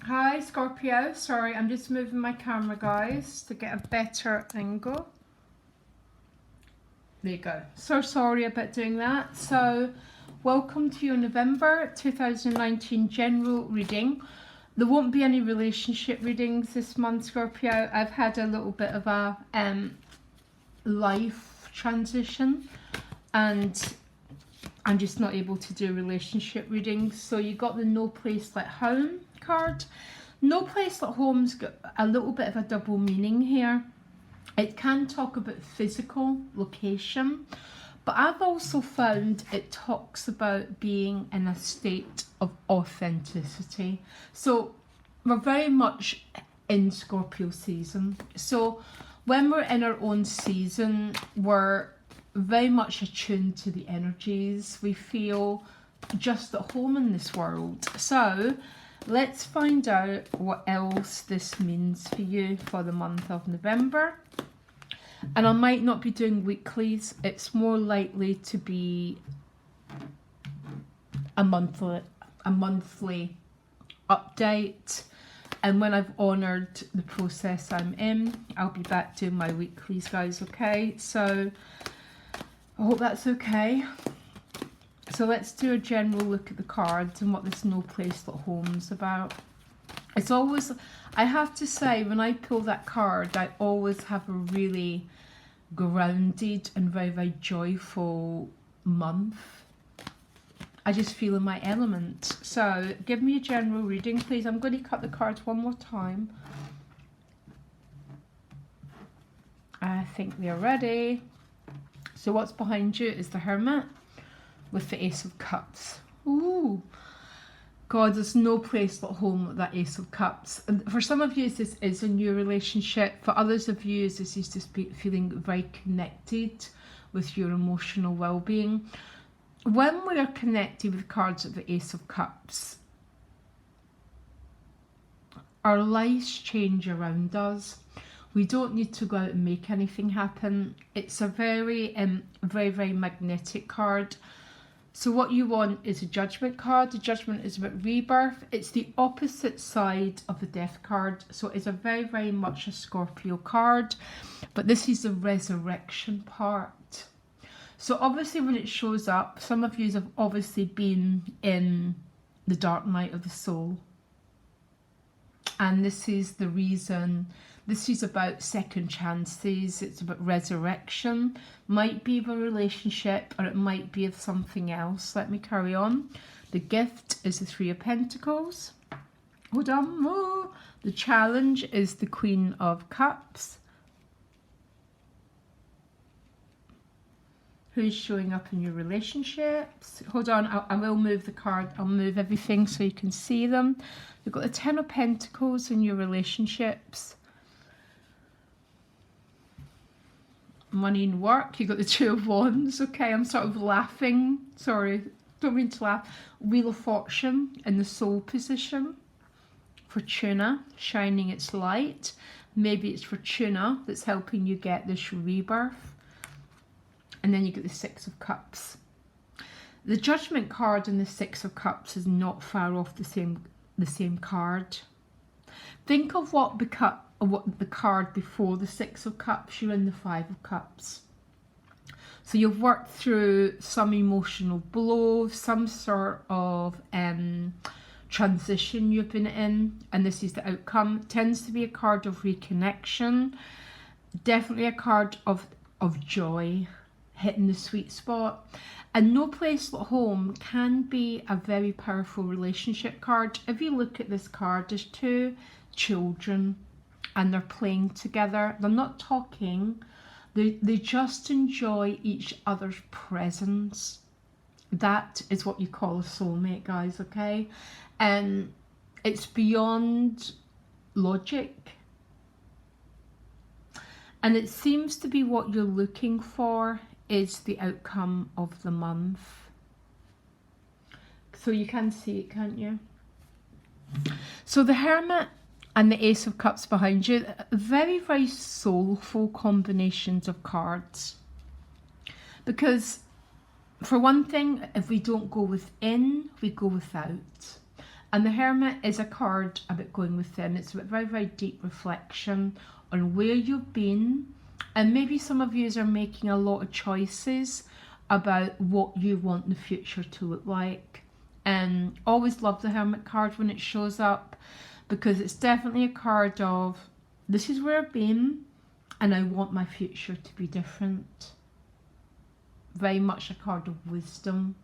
Hi Scorpio, sorry I'm just moving my camera guys to get a better angle. There you go. So sorry about doing that. So welcome to your November 2019 general reading. There won't be any relationship readings this month, Scorpio. I've had a little bit of a life transition and I'm just not able to do relationship readings. So you got the No Place Like Home card. No Place Like Home's got a little bit of a double meaning here. It can talk about physical location, but I've also found it talks about being in a state of authenticity. So we're very much in Scorpio season. So when we're in our own season, we're very much attuned to the energies. We feel just at home in this world. So let's find out what else this means for you for the month of November. And I might not be doing weeklies. It's more likely to be a monthly update. And when I've honoured the process I'm in, I'll be back doing my weeklies, guys, okay? So I hope that's okay. So let's do a general look at the cards and what this No Place Like Home's about. It's always, I have to say, when I pull that card, I always have a really grounded and very, very joyful month. I just feel in my element. So give me a general reading, please. I'm going to cut the cards one more time. I think we are ready. So what's behind you is the Hermit with the Ace of Cups. Ooh. God, there's no place like home with that Ace of Cups. And for some of you, this is a new relationship. For others of you, this is just feeling very connected with your emotional well-being. When we are connected with cards of the Ace of Cups, our lives change around us. We don't need to go out and make anything happen. It's a very, very magnetic card. So what you want is a Judgment card. The Judgment is about rebirth. It's the opposite side of the Death card. So it's a very, very much a Scorpio card. But this is the resurrection part. So obviously when it shows up, some of you have obviously been in the dark night of the soul. And this is the reason. This is about second chances. It's about resurrection. Might be of a relationship or it might be of something else. Let me carry on. The gift is the Three of Pentacles. Hold on. Oh. The challenge is the Queen of Cups. Who's showing up in your relationships? Hold on. I will move the card. I'll move everything so you can see them. You've got the Ten of Pentacles in your relationships. Money and work. You got the Two of Wands. Okay, I'm sort of laughing. Sorry, don't mean to laugh. Wheel of Fortune in the soul position. Fortuna shining its light. Maybe it's Fortuna that's helping you get this rebirth. And then you get the Six of Cups. The Judgment card and the Six of Cups is not far off the same card. Think of what the card before the Six of Cups. You're in the Five of Cups. So you've worked through some emotional blow, some sort of transition you've been in, and this is the outcome. It tends to be a card of reconnection, definitely a card of joy, hitting the sweet spot. And No Place Like Home can be a very powerful relationship card. If you look at this card, there's two children and they're playing together. They're not talking. They just enjoy each other's presence. That is what you call a soulmate, guys, okay? And it's beyond logic. And it seems to be what you're looking for is the outcome of the month. So you can see it, can't you? So the Hermit and the Ace of Cups behind you, very, very soulful combinations of cards. Because for one thing, if we don't go within, we go without. And the Hermit is a card about going within. It's about very, very deep reflection on where you've been. And maybe some of you are making a lot of choices about what you want the future to look like. And always love the Hermit card when it shows up, because it's definitely a card of, this is where I've been and I want my future to be different. Very much a card of wisdom.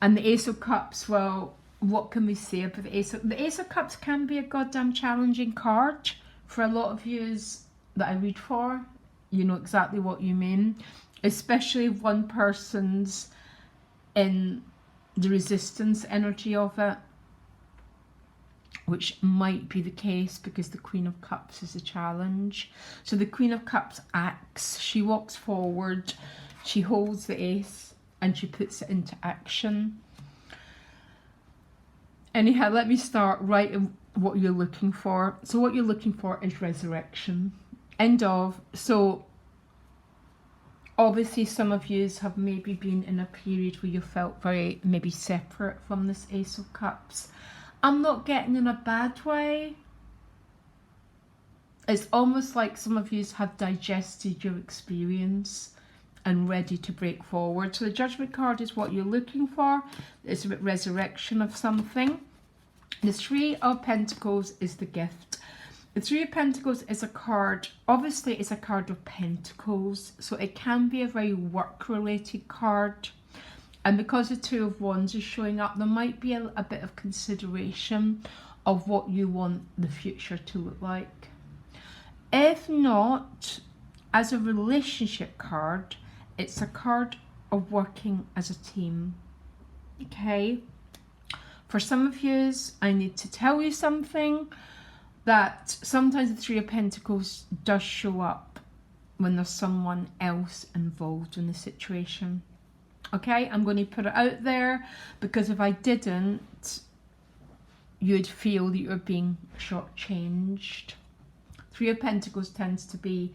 And the Ace of Cups, well, what can we say about the Ace of... The Ace of Cups can be a goddamn challenging card for a lot of yous that I read for. You know exactly what you mean. Especially if one person's in the resistance energy of it, which might be the case because the Queen of Cups is a challenge. So the Queen of Cups acts. She walks forward. She holds the ace and she puts it into action. Anyhow, let me start right in what you're looking for. So what you're looking for is resurrection. End of. So obviously some of you have maybe been in a period where you felt very maybe separate from this Ace of Cups. I'm not getting in a bad way. It's almost like some of you have digested your experience and ready to break forward. So the Judgment card is what you're looking for. It's about resurrection of something. The Three of Pentacles is the gift. The Three of Pentacles is a card, obviously it's a card of pentacles, so it can be a very work related card. And because the Two of Wands is showing up, there might be a bit of consideration of what you want the future to look like. If not, as a relationship card, it's a card of working as a team. Okay? For some of you, I need to tell you something, that sometimes the Three of Pentacles does show up when there's someone else involved in the situation. Okay, I'm going to put it out there, because if I didn't, you'd feel that you're being shortchanged. Three of Pentacles tends to be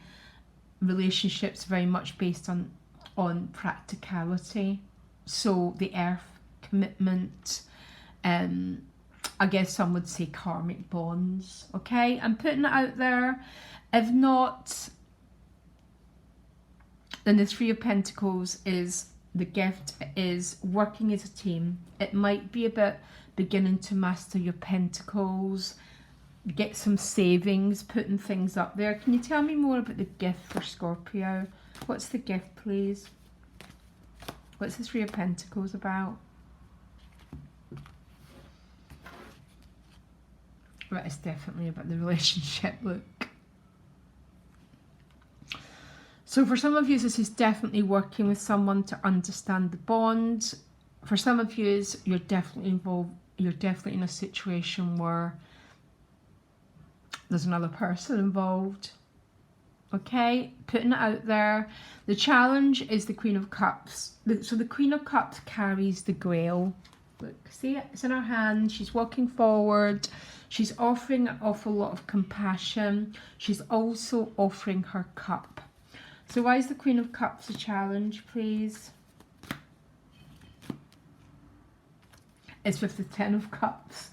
relationships very much based on practicality. So the earth, commitment, I guess some would say karmic bonds. Okay, I'm putting it out there. If not, then the Three of Pentacles is the gift, is working as a team. It might be about beginning to master your pentacles, get some savings, putting things up there. Can you tell me more about the gift for Scorpio? What's the gift, please? What's the Three of Pentacles about? Right, it's definitely about the relationship, look. So for some of you, this is definitely working with someone to understand the bond. For some of you, you're definitely involved, you're definitely in a situation where there's another person involved. Okay, putting it out there. The challenge is the Queen of Cups. So the Queen of Cups carries the Grail. Look, see it? It's in her hand. She's walking forward. She's offering an awful lot of compassion. She's also offering her cup. So why is the Queen of Cups a challenge, please? It's with the Ten of Cups.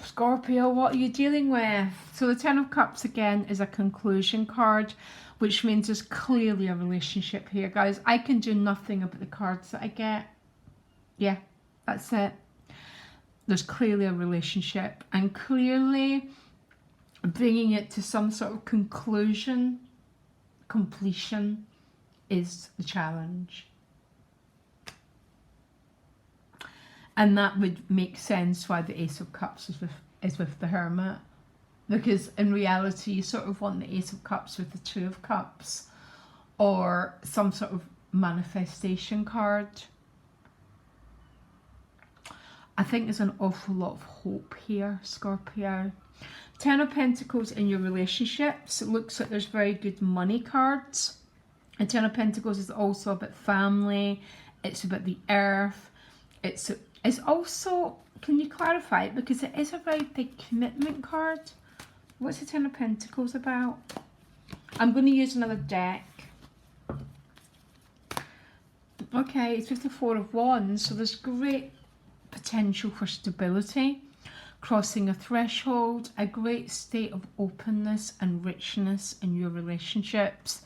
Scorpio, what are you dealing with? So the Ten of Cups again is a conclusion card, which means there's clearly a relationship here, guys. I can do nothing about the cards that I get. Yeah, that's it. There's clearly a relationship, and clearly bringing it to some sort of conclusion, completion, is the challenge. And that would make sense why the Ace of Cups is with the Hermit. Because in reality, you sort of want the Ace of Cups with the Two of Cups. Or some sort of manifestation card. I think there's an awful lot of hope here, Scorpio. Ten of Pentacles in your relationships. It looks like there's very good money cards. And Ten of Pentacles is also about family. It's about the earth. It's also, can you clarify it? Because it is a very big commitment card. What's the Ten of Pentacles about? I'm going to use another deck. Okay, it's with the Four of Wands. So there's great potential for stability, crossing a threshold, a great state of openness and richness in your relationships.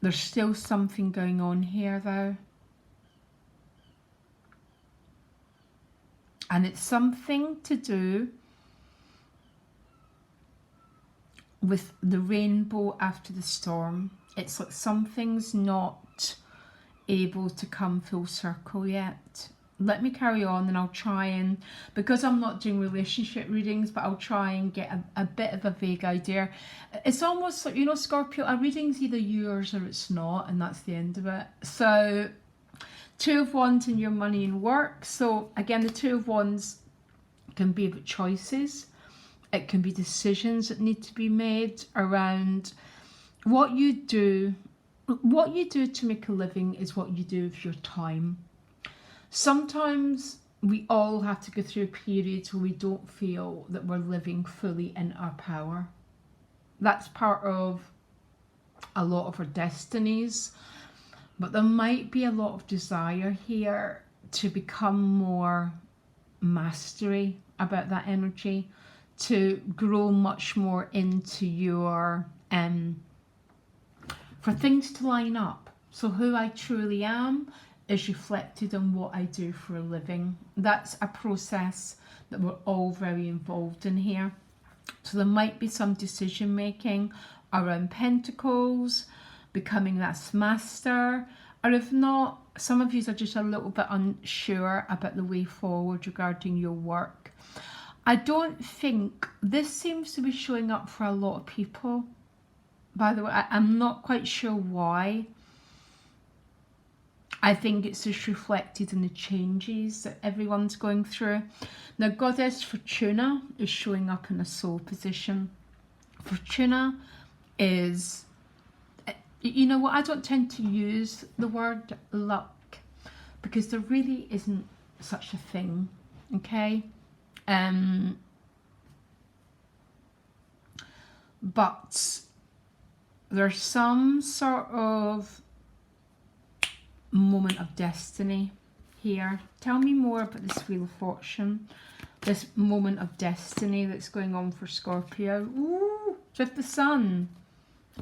There's still something going on here though. And it's something to do with the rainbow after the storm. It's like something's not able to come full circle yet. Let me carry on, and I'll try and, because I'm not doing relationship readings, but I'll try and get a bit of a vague idea. It's almost like, you know, Scorpio, a reading's either yours or it's not, and that's the end of it. So Two of Wands in your money and work. So again, the Two of Wands can be about choices. It can be decisions that need to be made around what you do. What you do to make a living is what you do with your time. Sometimes we all have to go through periods where we don't feel that we're living fully in our power. That's part of a lot of our destinies. But there might be a lot of desire here to become more mastery about that energy, to grow much more into your, for things to line up. So who I truly am is reflected on what I do for a living. That's a process that we're all very involved in here. So there might be some decision making around Pentacles, becoming that master, or if not, some of you are just a little bit unsure about the way forward regarding your work. I don't think this seems to be showing up for a lot of people. By the way, I'm not quite sure why. I think it's just reflected in the changes that everyone's going through. Now, Goddess Fortuna is showing up in a soul position. Fortuna is, you know what, I don't tend to use the word luck because there really isn't such a thing, okay? But there's some sort of moment of destiny here. Tell me more about this Wheel of Fortune, this moment of destiny that's going on for Scorpio. Ooh, with the Sun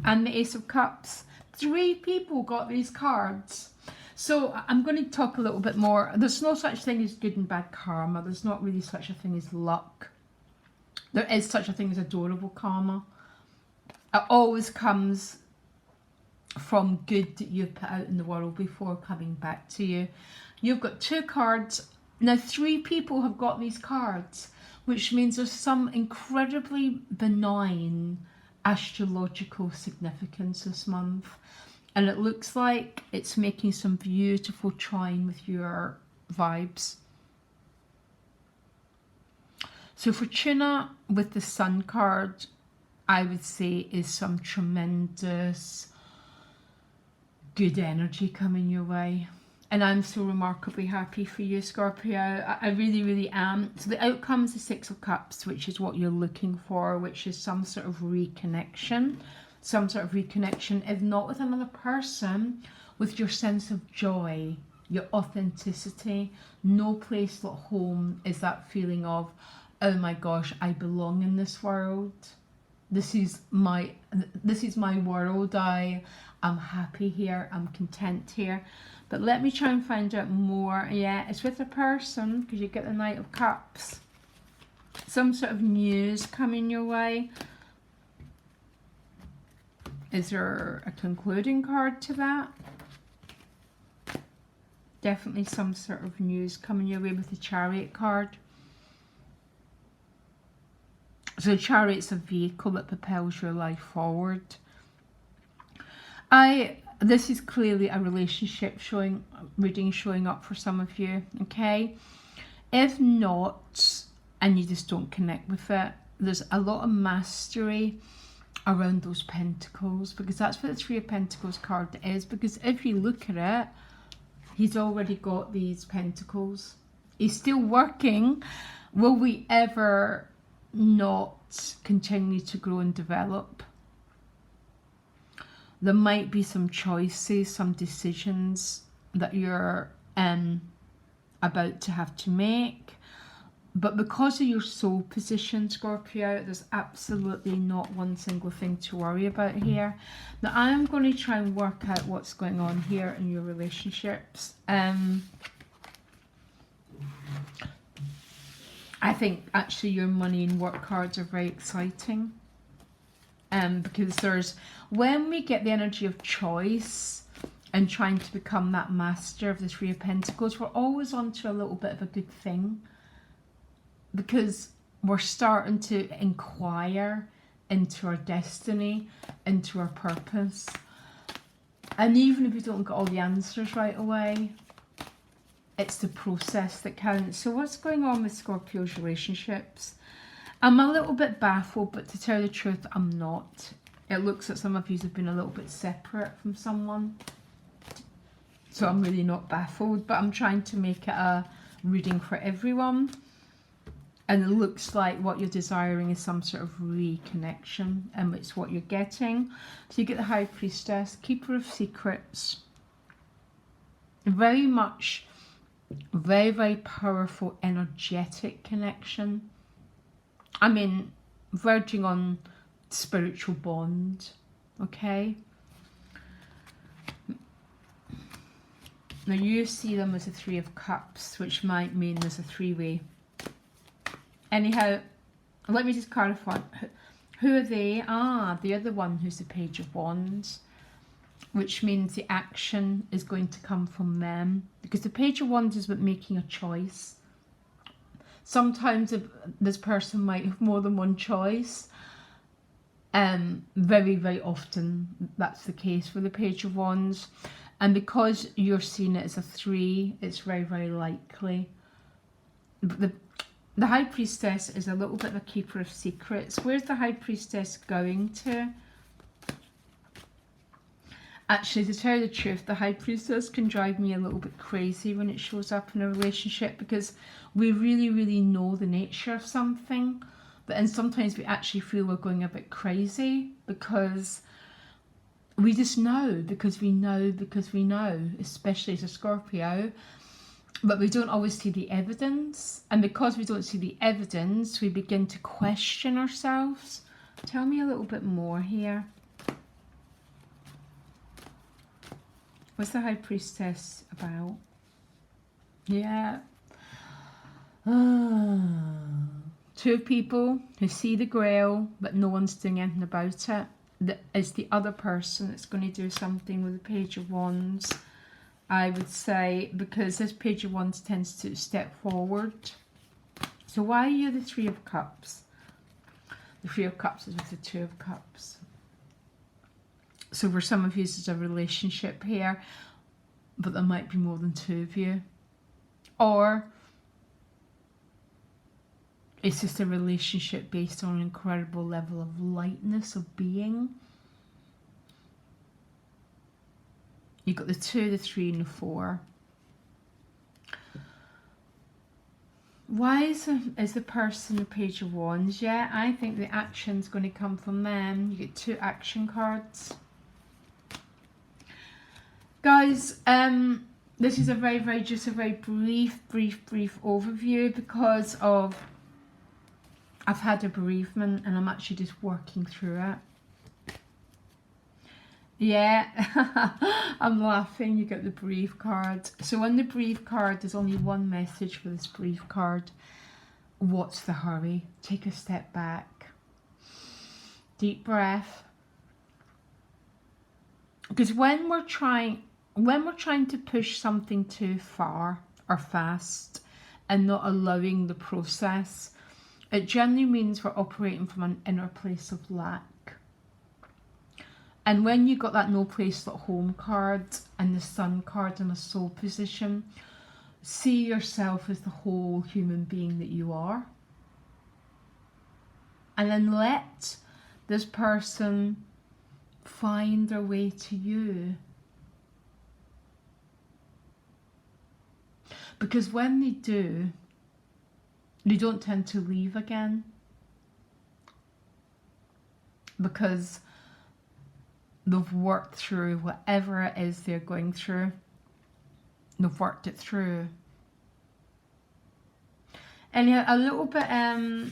and the Ace of Cups. 3 people got these cards. So I'm going to talk a little bit more. There's no such thing as good and bad karma. There's not really such a thing as luck. There is such a thing as adorable karma. It always comes from good that you've put out in the world before coming back to you. You've got 2 cards. Now 3 people have got these cards, which means there's some incredibly benign astrological significance this month. And it looks like it's making some beautiful trine with your vibes. So Fortuna with the Sun card, I would say, is some tremendous good energy coming your way. And I'm so remarkably happy for you, Scorpio. I really, really am. So the outcome is the 6 of Cups, which is what you're looking for, which is some sort of reconnection. Some sort of reconnection, if not with another person, with your sense of joy, your authenticity. No place like home is that feeling of, oh my gosh, I belong in this world. This is my world. I'm happy here. I'm content here. But let me try and find out more. Yeah, it's with a person because you get the Knight of Cups. Some sort of news coming your way. Is there a concluding card to that? Definitely some sort of news coming your way with the Chariot card. So the Chariot's a vehicle that propels your life forward. This is clearly a relationship reading showing up for some of you, okay? If not, and you just don't connect with it, there's a lot of mastery around those pentacles, because that's what the 3 of Pentacles card is. Because if you look at it, he's already got these pentacles. He's still working. Will we ever not continue to grow and develop? There might be some choices, some decisions that you're about to have to make. But because of your soul position, Scorpio, there's absolutely not one single thing to worry about here. Now, I am going to try and work out what's going on here in your relationships. I think actually your money and work cards are very exciting. Because when we get the energy of choice and trying to become that master of the Three of Pentacles, we're always onto a little bit of a good thing. Because we're starting to inquire into our destiny, into our purpose. And even if we don't get all the answers right away, it's the process that counts. So what's going on with Scorpio's relationships? I'm a little bit baffled, but to tell the truth, I'm not. It looks like some of you have been a little bit separate from someone. So I'm really not baffled, but I'm trying to make it a reading for everyone. And it looks like what you're desiring is some sort of reconnection, and it's what you're getting. So you get the High Priestess, Keeper of Secrets. Very much, very, very powerful, energetic connection. I mean, verging on spiritual bond, okay? Now you see them as a Three of Cups, which might mean there's a three-way. Anyhow, let me just clarify. Who are they? Ah, the other one who's the Page of Wands, which means the action is going to come from them. Because the Page of Wands is about making a choice. Sometimes this person might have more than one choice. Very, very often that's the case with the Page of Wands. And because you're seeing it as a 3, it's very, very likely. The High Priestess is a little bit of a Keeper of Secrets. Where's the High Priestess going to? Actually, to tell you the truth, the High Priestess can drive me a little bit crazy when it shows up in a relationship, because we really, really know the nature of something. But then sometimes we actually feel we're going a bit crazy because we just know, because we know, especially as a Scorpio. But we don't always see the evidence. And because we don't see the evidence, we begin to question ourselves. Tell me a little bit more here. What's the High Priestess about? Yeah. Two people who see the Grail, but no one's doing anything about it. It's the other person that's going to do something with the Page of Wands. I would say, because this Page of Wands tends to step forward. So why are you the Three of Cups? The Three of Cups is with the Two of Cups. So for some of you, there's a relationship here, but there might be more than two of you. Or it's just a relationship based on an incredible level of lightness of being. You've got the 2, the 3 and the 4. Why is the person the Page of Wands? Yeah, I think the action's going to come from them. You get 2 action cards. Guys, this is a very brief overview, because of I've had a bereavement and I'm actually just working through it. Yeah, I'm laughing. You get the brief card. So on the brief card, there's only one message for this brief card. What's the hurry? Take a step back. Deep breath. Because when we're trying to push something too far or fast and not allowing the process, it generally means we're operating from an inner place of lack. And when you got that No Place Like Home card and the Sun card in a soul position, see yourself as the whole human being that you are. And then let this person find their way to you. Because when they do, they don't tend to leave again. Because they've worked through whatever it is they're going through. They've worked it through. Anyhow, a little bit, I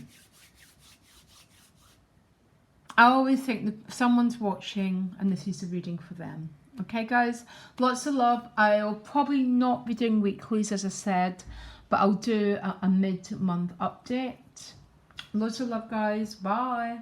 always think that someone's watching and this is the reading for them. Okay, guys, lots of love. I'll probably not be doing weeklies, as I said, but I'll do a mid-month update. Lots of love, guys. Bye.